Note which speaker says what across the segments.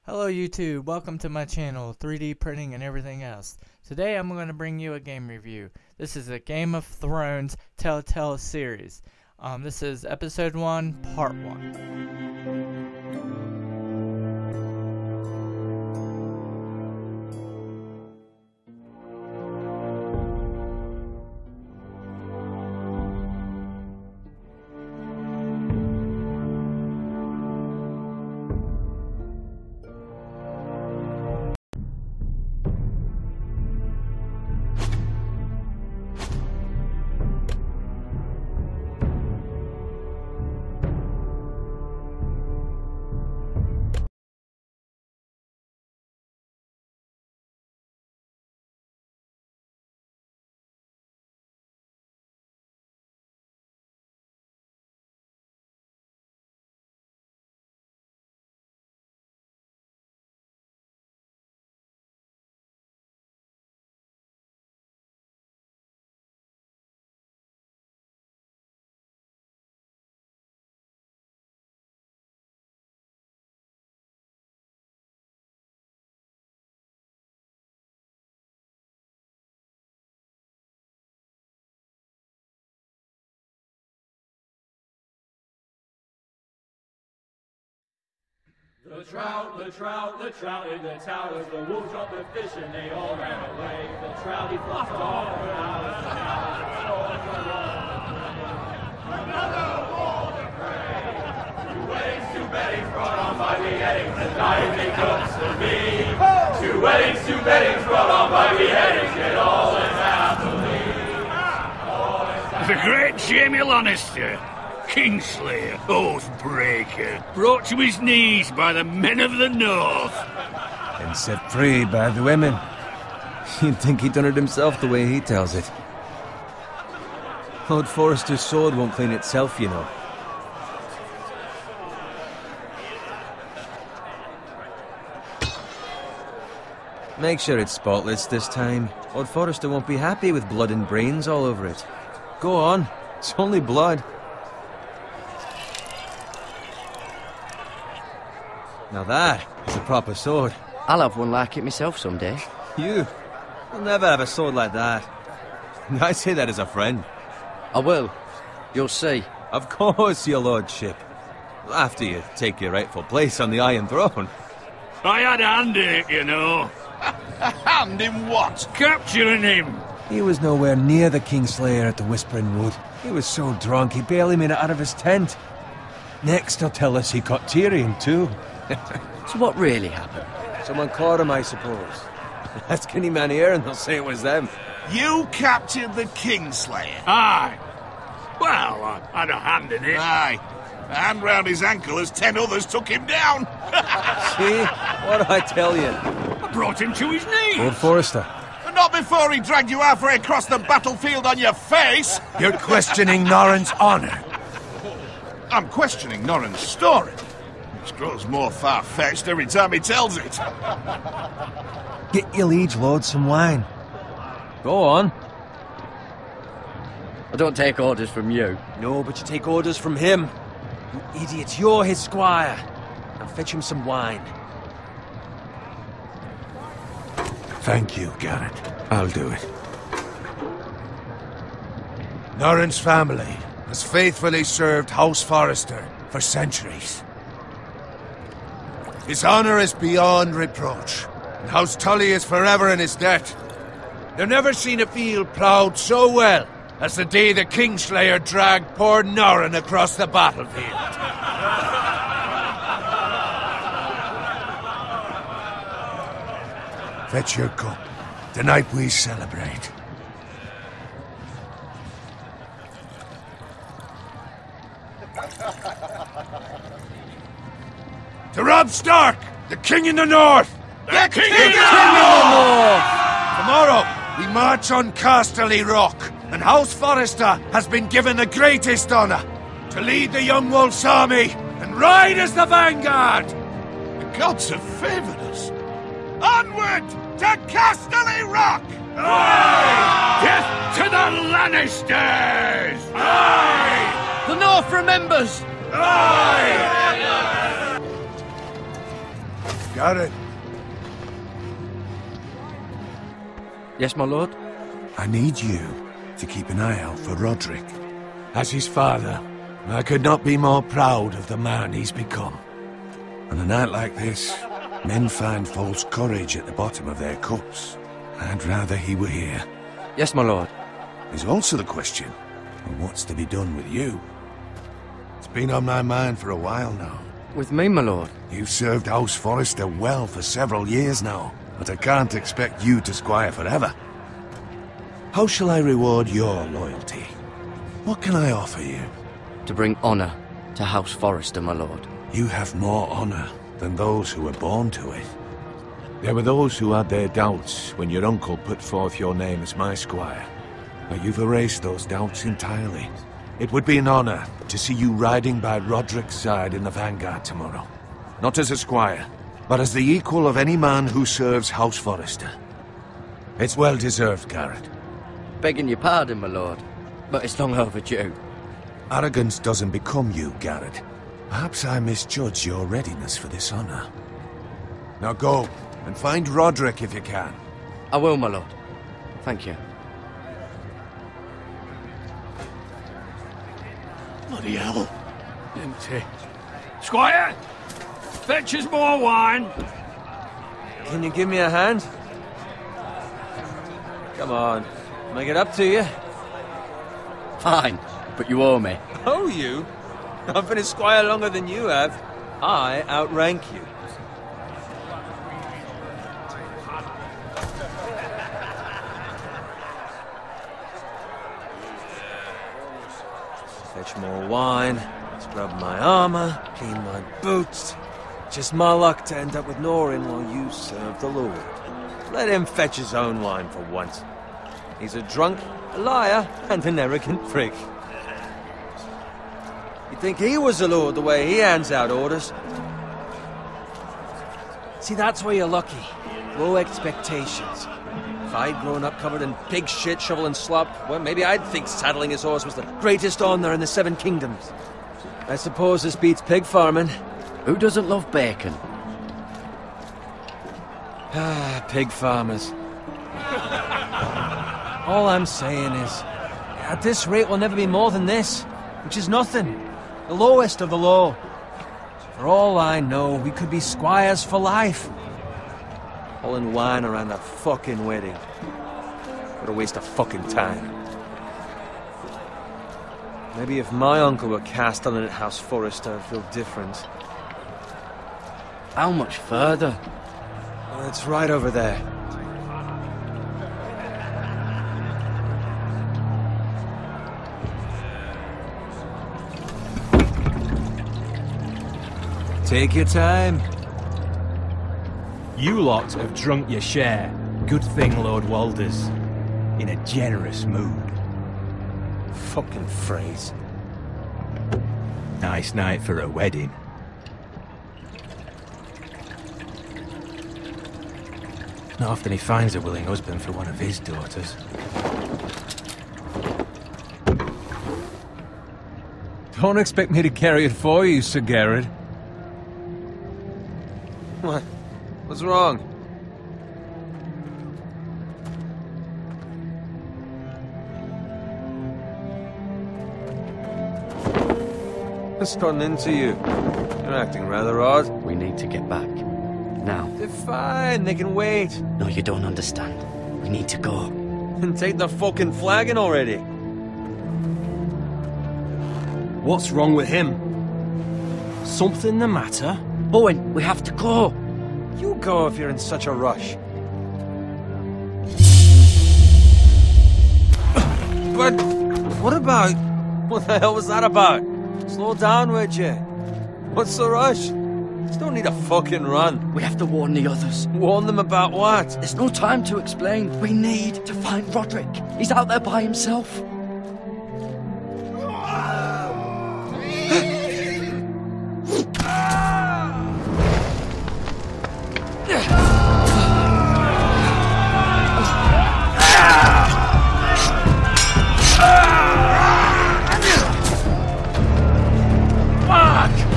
Speaker 1: Hello YouTube, welcome to my channel, 3D printing and everything else. Today I'm going to bring you a game review. This is a Game of Thrones Telltale series. This is episode 1, part 1.
Speaker 2: The trout in the towers, the wolves dropped the fish and they all ran away. The trout he flopped off for hours and hours. Another wall to pray. Two weddings, two beddings brought on by beheadings, and dying they comes to me. Two beddings brought on by beheadings, yet all is happily.
Speaker 3: The great Jamie Lannister, Kingslayer, Oathbreaker, brought to his knees by the men of the North.
Speaker 4: And set free by the women. You'd think he'd done it himself the way he tells it. Lord Forrester's sword won't clean itself, you know. Make sure it's spotless this time. Lord Forrester won't be happy with blood and brains all over it. Go on, it's only blood. Now that is a proper sword.
Speaker 5: I'll have one like it myself someday.
Speaker 4: You'll never have a sword like that. I say that as a friend.
Speaker 5: I will. You'll see.
Speaker 4: Of course, your lordship. After you take your rightful place on the Iron Throne.
Speaker 3: I had a hand in it, you know.
Speaker 6: A hand in what?
Speaker 3: Capturing him.
Speaker 4: He was nowhere near the Kingslayer at the Whispering Wood. He was so drunk he barely made it out of his tent. Next he'll tell us he caught Tyrion too.
Speaker 5: So what really happened?
Speaker 4: Someone caught him, I suppose. Ask any man here and they'll say it was them.
Speaker 6: You captured the Kingslayer?
Speaker 3: Aye. Well, I had a hand in it.
Speaker 6: Aye. A hand round his ankle as 10 others took him down.
Speaker 4: See? What do I tell you?
Speaker 3: I brought him to his knees.
Speaker 4: Lord Forrester.
Speaker 6: But not before he dragged you halfway across the battlefield on your face.
Speaker 4: You're questioning Norrin's honor.
Speaker 6: I'm questioning Norrin's story, which grows more far-fetched every time he tells it.
Speaker 4: Get your liege lord some wine. Go on.
Speaker 5: I don't take orders from you.
Speaker 4: No, but you take orders from him. You idiot, you're his squire. Now fetch him some wine.
Speaker 7: Thank you, Garrett. I'll do it. Norrin's family has faithfully served House Forrester for centuries. His honor is beyond reproach, and House Tully is forever in his debt. They've never seen a field ploughed so well as the day the Kingslayer dragged poor Norrin across the battlefield. Fetch your cup. Tonight we celebrate. To Robb Stark, the King in the North!
Speaker 6: The King in the
Speaker 7: North! Tomorrow, we march on Casterly Rock, and House Forrester has been given the greatest honor to lead the Young Wolf's army and ride as the vanguard!
Speaker 6: The gods have favored us. Onward to Casterly Rock!
Speaker 7: Aye!
Speaker 3: Death to the Lannisters!
Speaker 7: Aye!
Speaker 5: The North remembers!
Speaker 7: Aye! Garrett,
Speaker 5: Yes, my lord?
Speaker 7: I need you to keep an eye out for Roderick. As his father, I could not be more proud of the man he's become. On a night like this, men find false courage at the bottom of their cups. I'd rather he were here.
Speaker 5: Yes, my lord.
Speaker 7: There's also the question of what's to be done with you. It's been on my mind for a while now.
Speaker 5: With me, my lord?
Speaker 7: You've served House Forrester well for several years now, but I can't expect you to squire forever. How shall I reward your loyalty? What can I offer you?
Speaker 5: To bring honour to House Forrester, my lord.
Speaker 7: You have more honour than those who were born to it. There were those who had their doubts when your uncle put forth your name as my squire. But you've erased those doubts entirely. It would be an honour to see you riding by Roderick's side in the vanguard tomorrow. Not as a squire, but as the equal of any man who serves House Forrester. It's well deserved, Garrett.
Speaker 5: Begging your pardon, my lord, but it's long overdue.
Speaker 7: Arrogance doesn't become you, Garrett. Perhaps I misjudge your readiness for this honour. Now go, and find Roderick if you can.
Speaker 5: I will, my lord. Thank you.
Speaker 3: Bloody hell. Empty. Squire! Fetch us more wine!
Speaker 4: Can you give me a hand? Come on. Make it up to you.
Speaker 5: Fine, but you owe me.
Speaker 4: Oh, you? I've been a squire longer than you have. I outrank you. Fetch more wine, scrub my armor, clean my boots. Just my luck to end up with Norin while you serve the Lord. Let him fetch his own wine for once. He's a drunk, a liar, and an arrogant prick. You'd think he was a lord the way he hands out orders. See, that's where you're lucky. Low expectations. If I'd grown up covered in pig shit, shovel and slop, well, maybe I'd think saddling his horse was the greatest honour in the Seven Kingdoms. I suppose this beats pig farming.
Speaker 5: Who doesn't love bacon?
Speaker 4: Ah, pig farmers. All I'm saying is, at this rate we'll never be more than this, which is nothing. The lowest of the low. For all I know, we could be squires for life. Pulling wine around a fucking wedding. What a waste of fucking time. Maybe if my uncle were cast on it at House Forrester, I'd feel different.
Speaker 5: How much further?
Speaker 4: Well, it's right over there. Take your time.
Speaker 8: You lot have drunk your share. Good thing Lord Walder's in a generous mood.
Speaker 4: Fucking phrase.
Speaker 8: Nice night for a wedding. Not often he finds a willing husband for one of his daughters.
Speaker 4: Don't expect me to carry it for you, Sir Garrett. What? What's wrong? What's gotten into you? You're acting rather odd.
Speaker 5: We need to get back. Now.
Speaker 4: They're fine, they can wait.
Speaker 5: No, you don't understand. We need to go.
Speaker 4: And take the fucking flagon already.
Speaker 8: What's wrong with him? Something the matter?
Speaker 5: Owen, we have to go.
Speaker 4: You go if you're in such a rush. But what about... What the hell was that about? Slow down, would you? What's the rush? Just don't need a fucking run.
Speaker 5: We have to warn the others.
Speaker 4: Warn them about what?
Speaker 5: There's no time to explain. We need to find Roderick. He's out there by himself.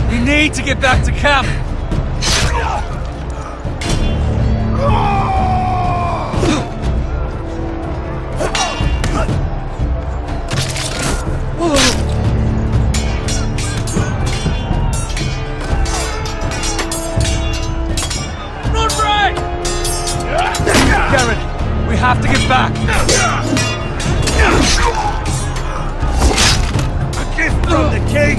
Speaker 4: We need to get back to camp. have to get back!
Speaker 7: A gift from the king!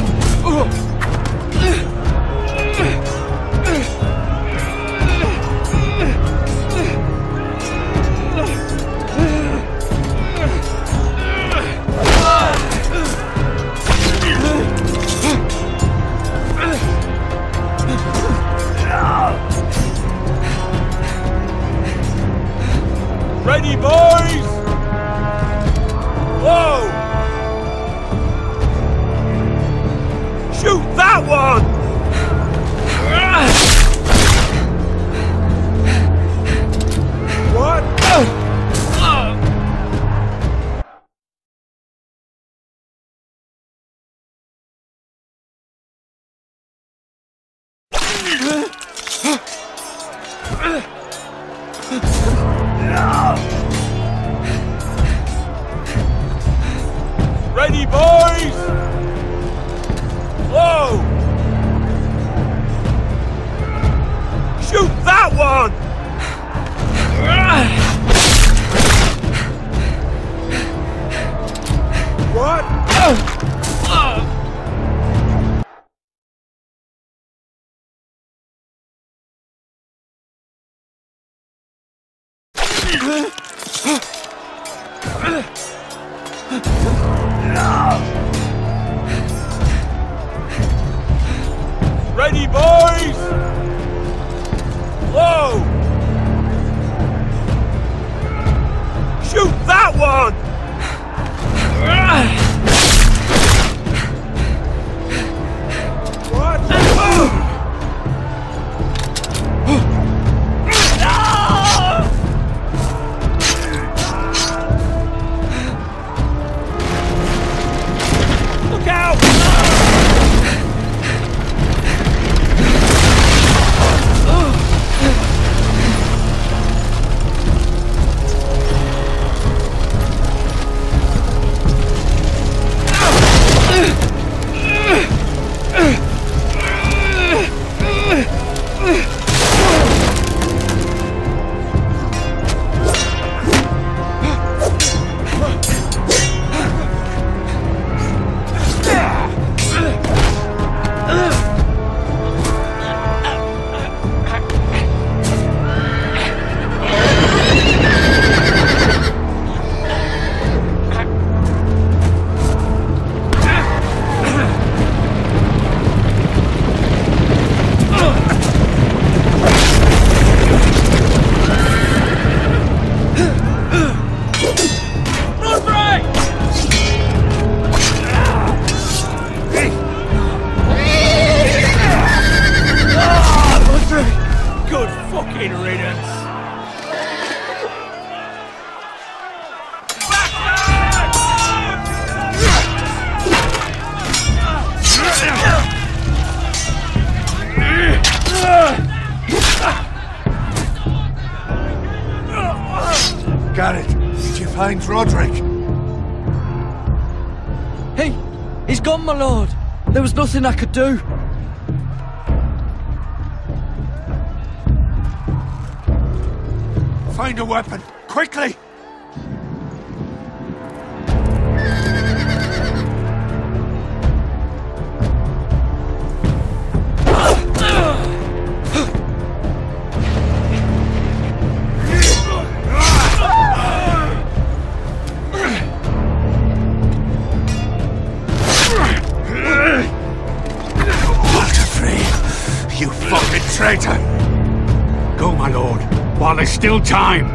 Speaker 3: Ready, boys! Whoa! Shoot that one! What? Ready, boys! Whoa! Shoot that one! What? Ready, boys! Whoa! Shoot that one! What? Look out! Good fucking riddance!
Speaker 7: Garrett, did you find Roderick?
Speaker 5: Hey, he's gone, my lord. There was nothing I could do.
Speaker 7: Find a weapon, quickly! You fucking traitor!
Speaker 3: Go, my lord, while there's still time.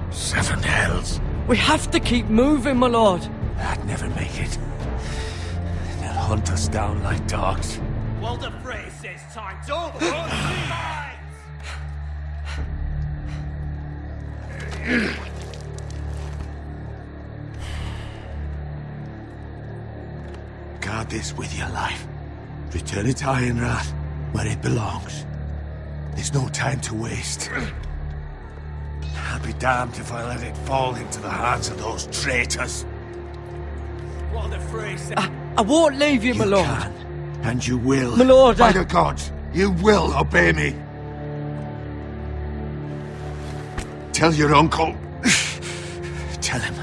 Speaker 7: Seven hells.
Speaker 5: We have to keep moving, my lord.
Speaker 7: I'd never make it. They'll hunt us down like dogs.
Speaker 2: Walter Frey says time's over. On three lines.
Speaker 7: Guard this with your life. Return it to Ironrath, where it belongs. There's no time to waste. I'll be damned if I let it fall into the hands of those traitors.
Speaker 8: What the phrase?
Speaker 5: I won't leave you, my
Speaker 6: You
Speaker 5: lord.
Speaker 6: can, and you will.
Speaker 5: My lord,
Speaker 6: By the gods, you will obey me. Tell your uncle. Tell him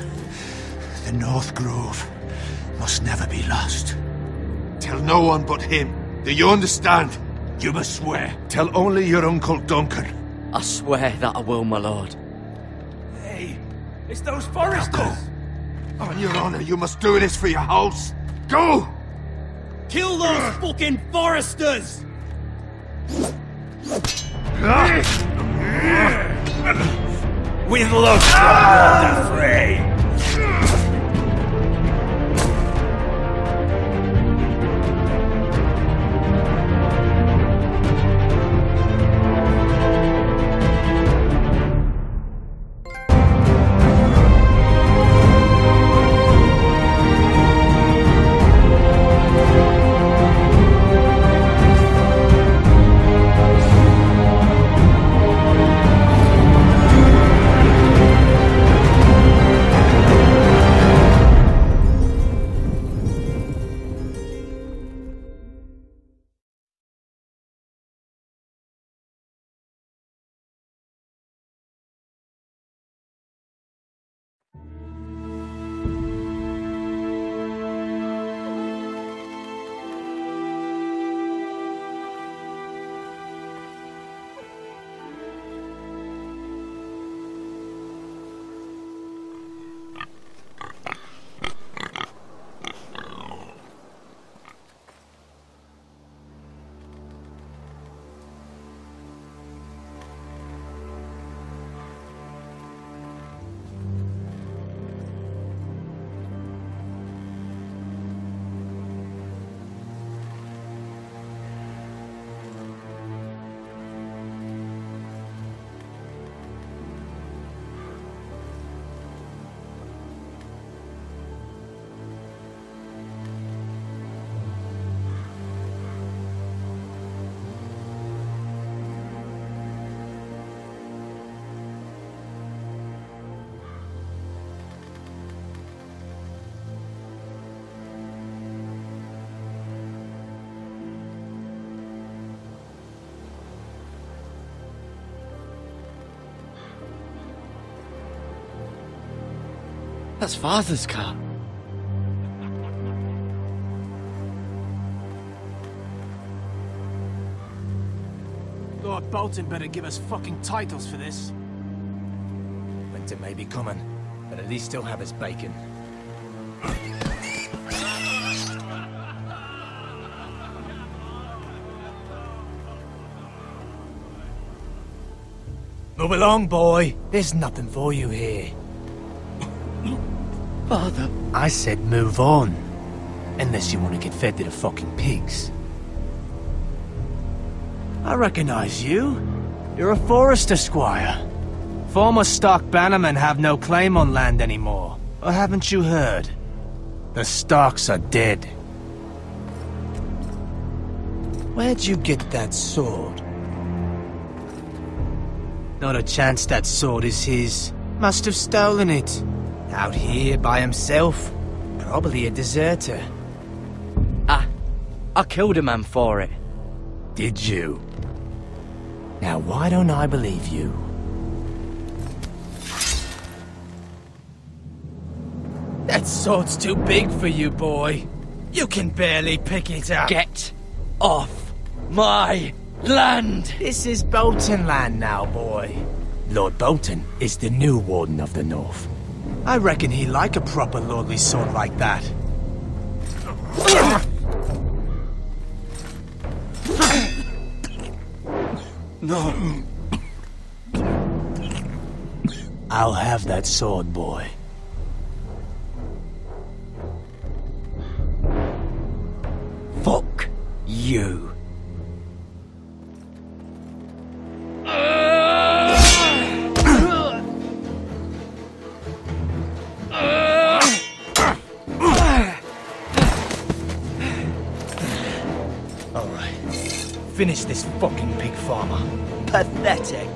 Speaker 6: the North Grove must never be lost. Tell no one but him. Do you understand?
Speaker 7: You must swear.
Speaker 6: Tell only your Uncle Duncan.
Speaker 5: I swear that I will, my lord.
Speaker 8: Hey, it's those
Speaker 6: Now
Speaker 8: foresters!
Speaker 6: go. On your honor, you must do this for your house. Go!
Speaker 8: Kill those fucking foresters! With love, Lord Frey!
Speaker 5: That's Father's car.
Speaker 4: Lord Bolton better give us fucking titles for this.
Speaker 8: Winter may be coming, but at least he'll have his bacon. Move along, boy. There's nothing for you here.
Speaker 5: Father.
Speaker 8: I said move on. Unless you want to get fed to the fucking pigs. I recognize you. You're a forester squire. Former Stark bannermen have no claim on land anymore. Or haven't you heard? The Starks are dead. Where'd you get that sword? Not a chance that sword is his. Must have stolen it. Out here by himself. Probably a deserter.
Speaker 5: I killed a man for it.
Speaker 8: Did you? Now why don't I believe you? That sword's too big for you, boy. You can barely pick it up.
Speaker 5: Get off my land!
Speaker 8: This is Bolton land now, boy. Lord Bolton is the new Warden of the North. I reckon he'd like a proper lordly sword like that.
Speaker 6: No.
Speaker 8: I'll have that sword, boy.
Speaker 5: Fuck you.
Speaker 8: Alright. Finish this fucking pig farmer.
Speaker 5: Pathetic.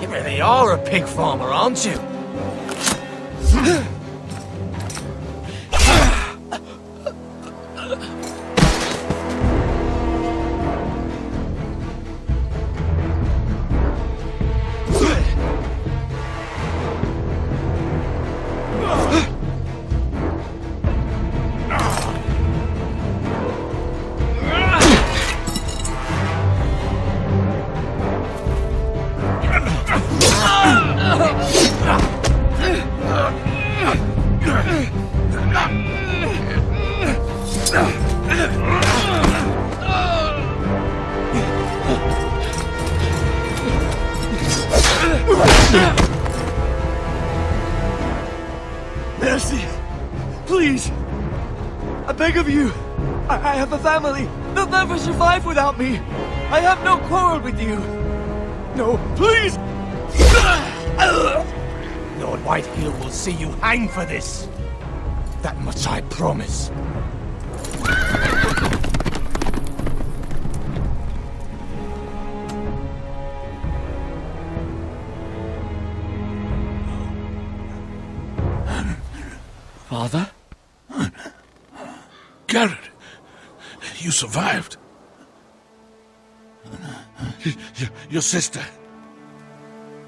Speaker 8: You really are a pig farmer, aren't you?
Speaker 5: Mercy! Please! I beg of you! I have a family! They'll never survive without me! I have no quarrel with you! No, please!
Speaker 8: Lord Whitehill will see you hang for this. That much I promise.
Speaker 5: Father?
Speaker 7: Garrett, you survived. Your sister.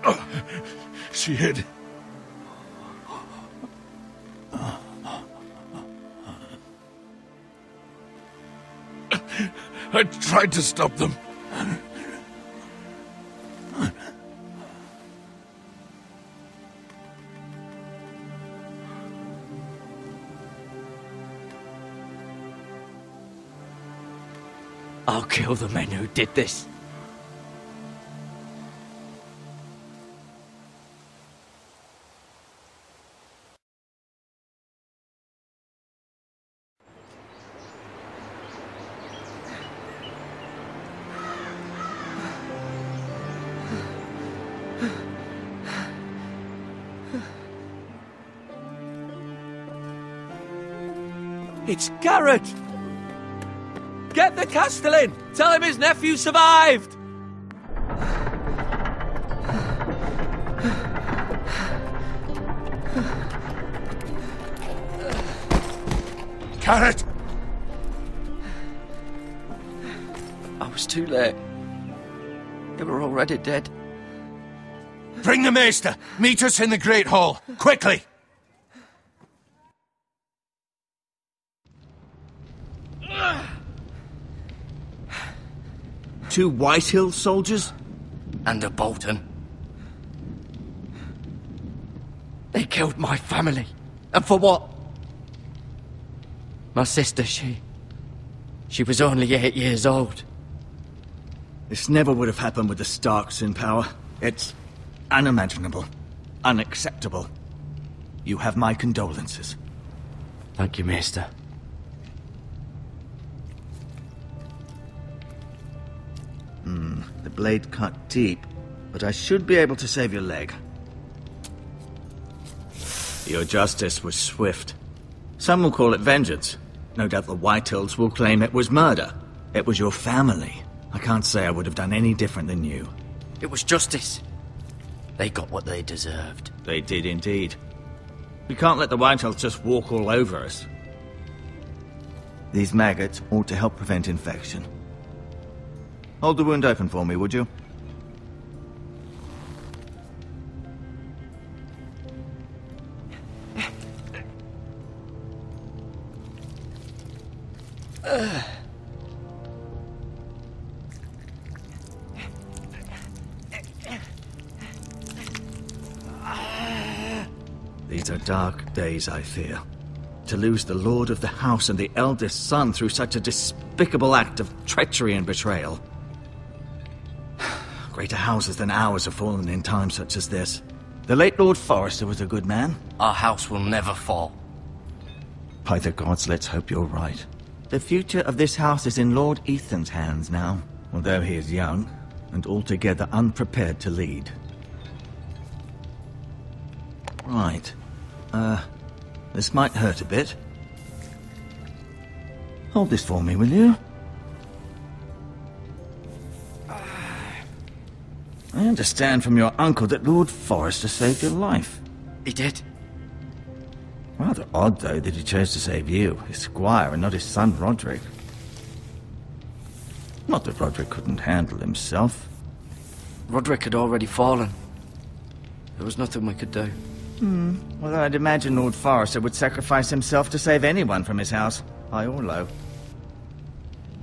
Speaker 7: Oh, she hid. I tried to stop them.
Speaker 5: I'll kill the men who did this. It's Garrett! Get the Castellan! Tell him his nephew survived!
Speaker 7: Garrett!
Speaker 5: I was too late. They were already dead.
Speaker 7: Bring the maester! Meet us in the Great Hall! Quickly!
Speaker 9: Two Whitehill soldiers?
Speaker 5: And a Bolton. They killed my family. And for what? My sister, she was only 8 years old.
Speaker 9: This never would have happened with the Starks in power. It's unimaginable. Unacceptable. You have my condolences.
Speaker 5: Thank you, Maester.
Speaker 9: The blade cut deep, but I should be able to save your leg. Your justice was swift. Some will call it vengeance. No doubt the Whitehills will claim it was murder. It was your family. I can't say I would have done any different than you.
Speaker 5: It was justice. They got what they deserved.
Speaker 9: They did indeed. We can't let the Whitehills just walk all over us. These maggots ought to help prevent infection. Hold the wound open for me, would you? These are dark days, I fear. To lose the lord of the house and the eldest son through such a despicable act of treachery and betrayal. Greater houses than ours have fallen in times such as this. The late Lord Forrester was a good man.
Speaker 5: Our house will never fall.
Speaker 9: By the gods, let's hope you're right. The future of this house is in Lord Ethan's hands now, although he is young and altogether unprepared to lead. Right. This might hurt a bit. Hold this for me, will you? I understand from your uncle that Lord Forrester saved your life.
Speaker 5: He did.
Speaker 9: Rather odd, though, that he chose to save you, his squire, and not his son Roderick. Not that Roderick couldn't handle himself.
Speaker 5: Roderick had already fallen. There was nothing we could do.
Speaker 9: Well, I'd imagine Lord Forrester would sacrifice himself to save anyone from his house, high or low.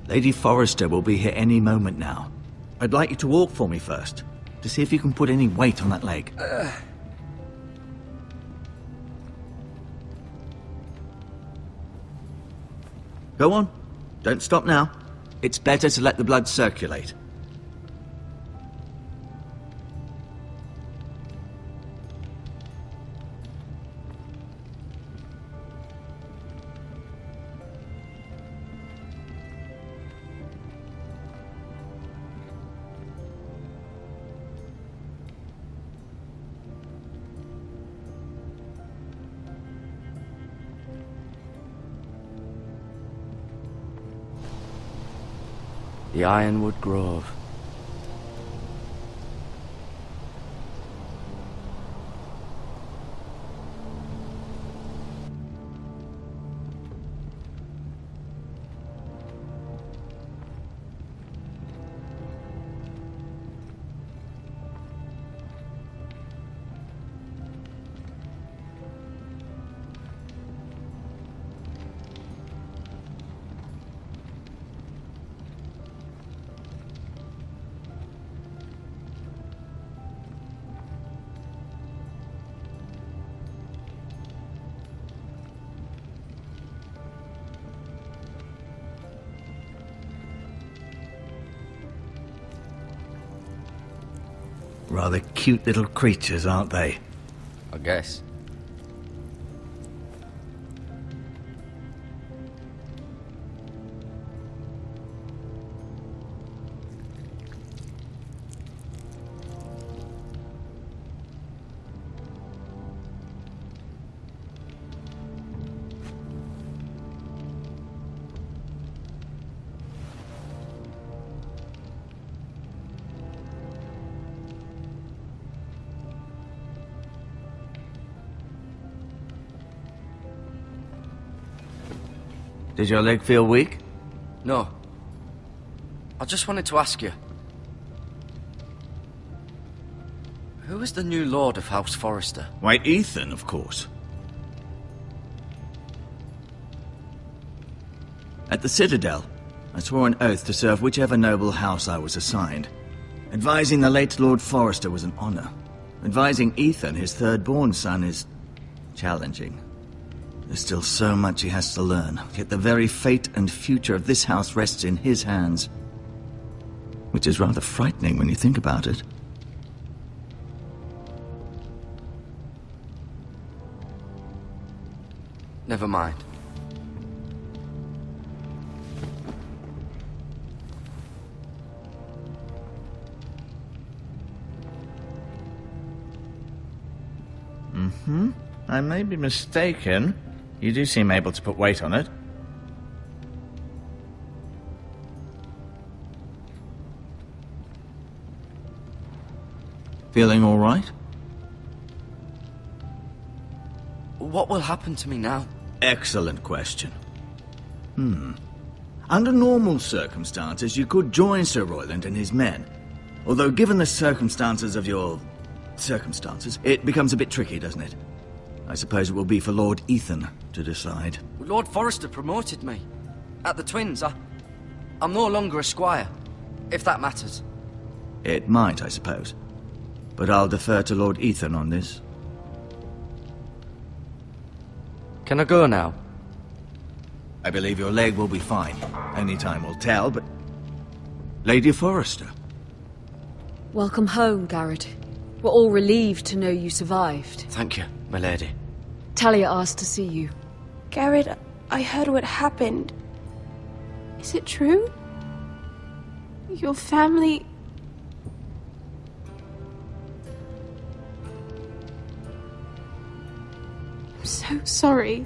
Speaker 9: Lady Forrester will be here any moment now. I'd like you to walk for me first, to see if you can put any weight on that leg. Go on. Don't stop now. It's better to let the blood circulate.
Speaker 5: The Ironwood Grove.
Speaker 9: Rather cute little creatures, aren't they?
Speaker 5: I guess.
Speaker 9: Did your leg feel weak?
Speaker 5: No. I just wanted to ask you. Who is the new Lord of House Forrester?
Speaker 9: Why, Ethan, of course. At the Citadel, I swore an oath to serve whichever noble house I was assigned. Advising the late Lord Forrester was an honor. Advising Ethan, his third-born son, is challenging. There's still so much he has to learn, yet the very fate and future of this house rests in his hands. Which is rather frightening when you think about it.
Speaker 5: Never mind.
Speaker 9: I may be mistaken. You do seem able to put weight on it. Feeling all right?
Speaker 5: What will happen to me now?
Speaker 9: Excellent question. Under normal circumstances, you could join Sir Royland and his men. Although given the circumstances of your circumstances, it becomes a bit tricky, doesn't it? I suppose it will be for Lord Ethan to decide.
Speaker 5: Lord Forrester promoted me. At the Twins, I'm no longer a squire, if that matters.
Speaker 9: It might, I suppose. But I'll defer to Lord Ethan on this.
Speaker 5: Can I go now?
Speaker 9: I believe your leg will be fine. Only time will tell, but... Lady Forrester.
Speaker 10: Welcome home, Garrett. We're all relieved to know you survived.
Speaker 5: Thank you, my lady.
Speaker 10: Talia asked to see you.
Speaker 11: Garrett, I heard what happened. Is it true? Your family... I'm so sorry.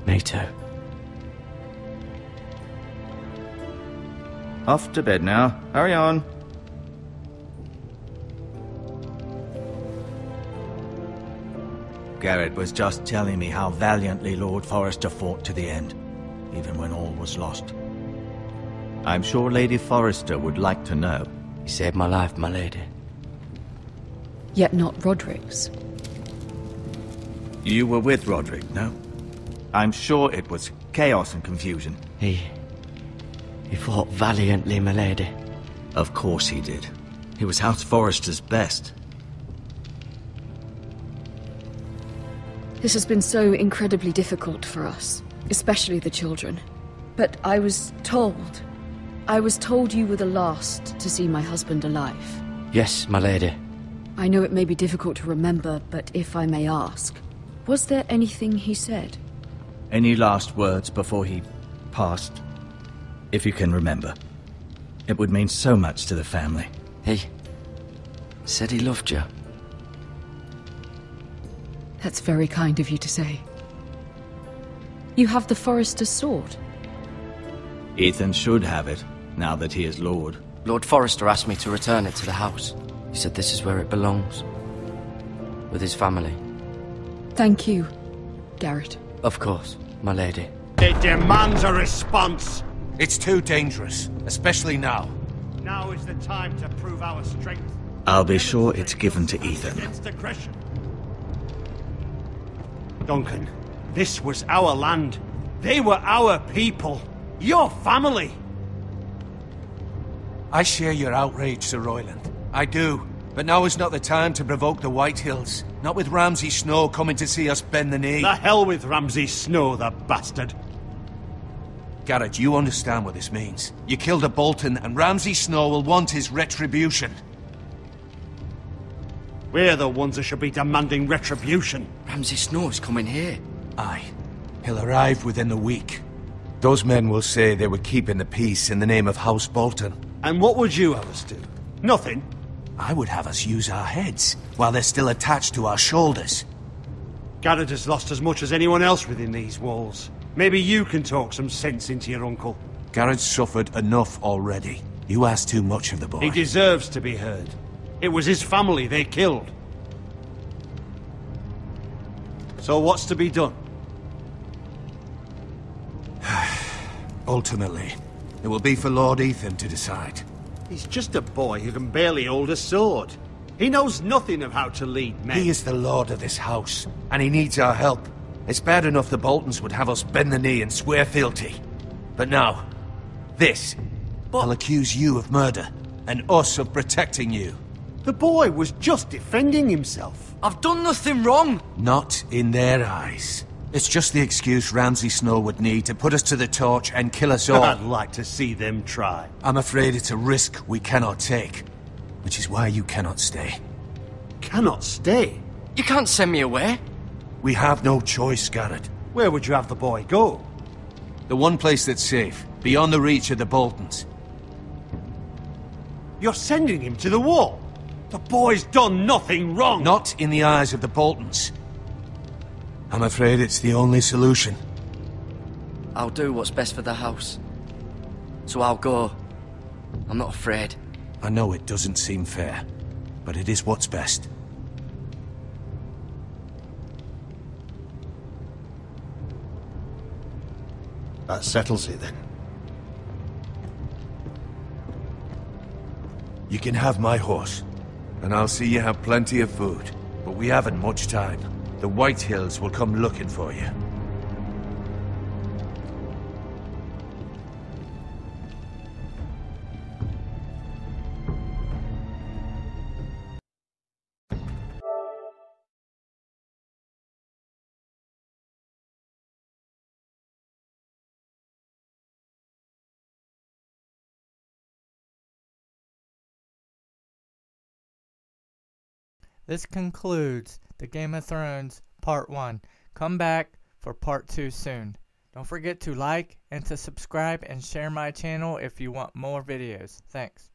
Speaker 5: Me too.
Speaker 9: Off to bed now. Hurry on. Garrett was just telling me how valiantly Lord Forrester fought to the end, even when all was lost. I'm sure Lady Forrester would like to know.
Speaker 12: He saved my life, my lady.
Speaker 10: Yet not Roderick's.
Speaker 9: You were with Roderick, no? I'm sure it was chaos and confusion.
Speaker 12: He fought valiantly, my lady.
Speaker 9: Of course he did. He was House Forrester's best.
Speaker 10: This has been so incredibly difficult for us, especially the children. But I was told you were the last to see my husband alive.
Speaker 12: Yes, my lady.
Speaker 10: I know it may be difficult to remember, but if I may ask, was there anything he said?
Speaker 9: Any last words before he passed? If you can remember. It would mean so much to the family.
Speaker 12: He said he loved you.
Speaker 10: That's very kind of you to say. You have the Forrester's sword.
Speaker 9: Ethan should have it, now that he is Lord.
Speaker 12: Lord Forrester asked me to return it to the house. He said this is where it belongs. With his family.
Speaker 10: Thank you, Garrett.
Speaker 12: Of course, my lady.
Speaker 3: It demands a response.
Speaker 7: It's too dangerous, especially now.
Speaker 3: Now is the time to prove our strength.
Speaker 9: I'll be sure it's given to Ethan.
Speaker 3: Against aggression. Duncan, this was our land. They were our people. Your family.
Speaker 7: I share your outrage, Sir Royland. I do. But now is not the time to provoke the White Hills. Not with Ramsay Snow coming to see us bend the knee.
Speaker 3: The hell with Ramsay Snow, the bastard.
Speaker 7: Garrett, you understand what this means. You killed a Bolton, and Ramsay Snow will want his retribution.
Speaker 3: We're the ones that should be demanding retribution.
Speaker 12: Ramsay Snow is coming here.
Speaker 7: Aye. He'll arrive within the week. Those men will say they were keeping the peace in the name of House Bolton.
Speaker 3: And what would you have us do? Nothing.
Speaker 7: I would have us use our heads, while they're still attached to our shoulders.
Speaker 3: Garrett has lost as much as anyone else within these walls. Maybe you can talk some sense into your uncle.
Speaker 7: Garrett's suffered enough already. You ask too much of the boy.
Speaker 3: He deserves to be heard. It was his family they killed. So what's to be done?
Speaker 7: Ultimately, it will be for Lord Ethan to decide.
Speaker 3: He's just a boy who can barely hold a sword. He knows nothing of how to lead men.
Speaker 7: He is the lord of this house, and he needs our help. It's bad enough the Boltons would have us bend the knee and swear fealty. But now, this. I'll accuse you of murder, and us of protecting you.
Speaker 3: The boy was just defending himself.
Speaker 12: I've done nothing wrong.
Speaker 7: Not in their eyes. It's just the excuse Ramsay Snow would need to put us to the torch and kill us all.
Speaker 3: I'd like to see them try.
Speaker 7: I'm afraid it's a risk we cannot take, which is why you cannot stay.
Speaker 3: Cannot stay?
Speaker 12: You can't send me away.
Speaker 7: We have no choice, Garrett.
Speaker 3: Where would you have the boy go?
Speaker 7: The one place that's safe, beyond the reach of the Boltons.
Speaker 3: You're sending him to the wall? The boy's done nothing wrong!
Speaker 7: Not in the eyes of the Boltons. I'm afraid it's the only solution.
Speaker 12: I'll do what's best for the house. So I'll go. I'm not afraid.
Speaker 7: I know it doesn't seem fair, but it is what's best.
Speaker 3: That settles it then.
Speaker 7: You can have my horse, and I'll see you have plenty of food. But we haven't much time. The White Hills will come looking for you.
Speaker 1: This concludes the Game of Thrones Part 1. Come back for Part 2 soon. Don't forget to like and to subscribe and share my channel if you want more videos. Thanks.